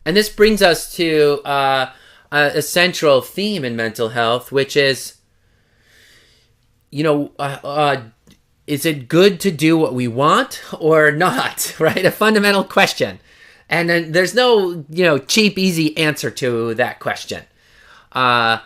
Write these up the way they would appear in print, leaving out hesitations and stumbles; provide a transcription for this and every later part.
And this brings us to a central theme in mental health, which is, is it good to do what we want or not, right? A fundamental question. And then there's no, cheap, easy answer to that question. And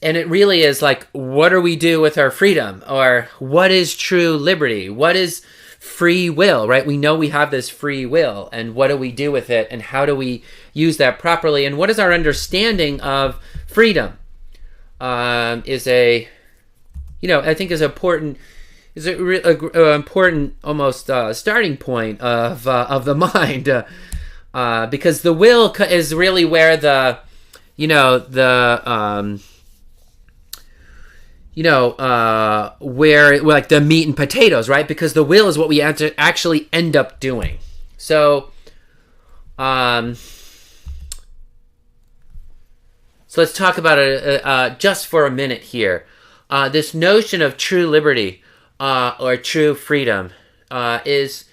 it really is like, what do we do with our freedom? Or what is true liberty? What is free will, right? We know we have this free will, and what do we do with it? And how do we use that properly? And what is our understanding of freedom? I think is important. Is a important almost starting point of the mind, because the will is really where where like the meat and potatoes, right? Because the will is what we actually end up doing. So, so let's talk about it just for a minute here. This notion of true liberty or true freedom is,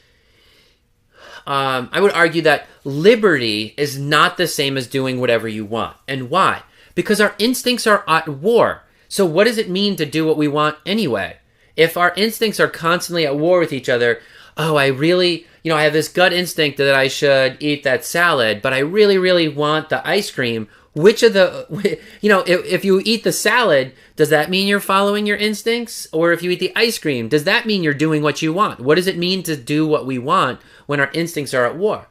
I would argue that liberty is not the same as doing whatever you want. And why? Because our instincts are at war. So what does it mean to do what we want anyway? If our instincts are constantly at war with each other, I really, I have this gut instinct that I should eat that salad, but I really, really want the ice cream. Which of the, if you eat the salad, does that mean you're following your instincts? Or if you eat the ice cream, does that mean you're doing what you want? What does it mean to do what we want when our instincts are at war?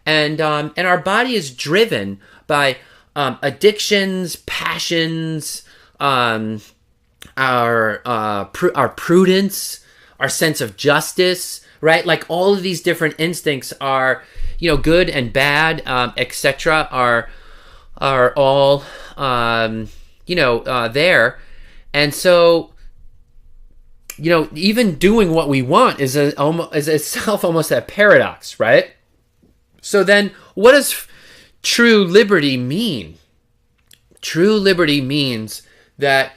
And our body is driven by addictions, passions, our prudence, our sense of justice, right? Like all of these different instincts are, good and bad, etc. are all, there. And so, even doing what we want is itself almost a paradox, right? So then what does true liberty mean? True liberty means that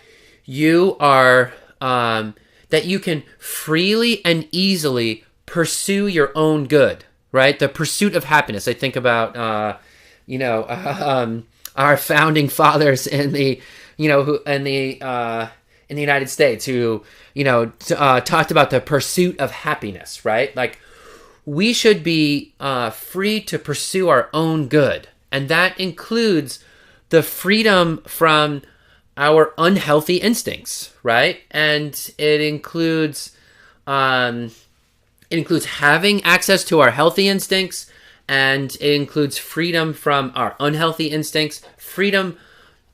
you are, that you can freely and easily pursue your own good, right? The pursuit of happiness. I think about, our founding fathers in the United States who, talked about the pursuit of happiness, right? Like we should be free to pursue our own good. And that includes the freedom from our unhealthy instincts, right? And it includes having access to our healthy instincts, and it includes freedom from our unhealthy instincts, freedom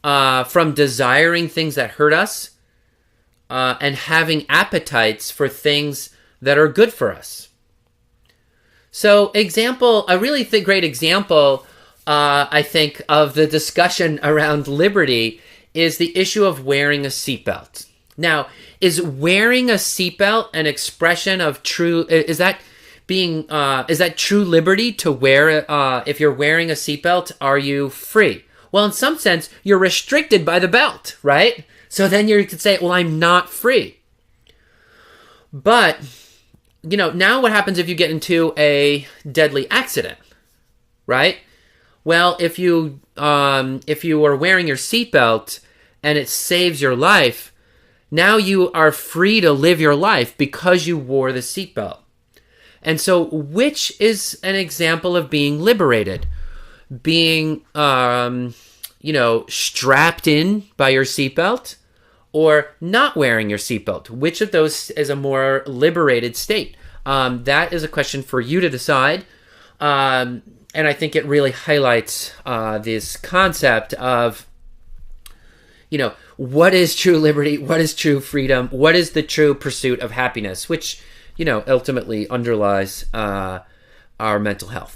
from desiring things that hurt us, and having appetites for things that are good for us. So a really great example, I think, of the discussion around liberty is the issue of wearing a seatbelt. Now, is wearing a seatbelt an expression of true, is that true liberty to wear, if you're wearing a seatbelt, are you free? Well, in some sense, you're restricted by the belt, right? So then you could say, well, I'm not free. But, now what happens if you get into a deadly accident, right? Well, if you are wearing your seatbelt and it saves your life, now you are free to live your life because you wore the seatbelt. And so which is an example of being liberated? Being, strapped in by your seatbelt or not wearing your seatbelt? Which of those is a more liberated state? That is a question for you to decide. And I think it really highlights this concept of, what is true liberty? What is true freedom? What is the true pursuit of happiness? Which, ultimately underlies our mental health.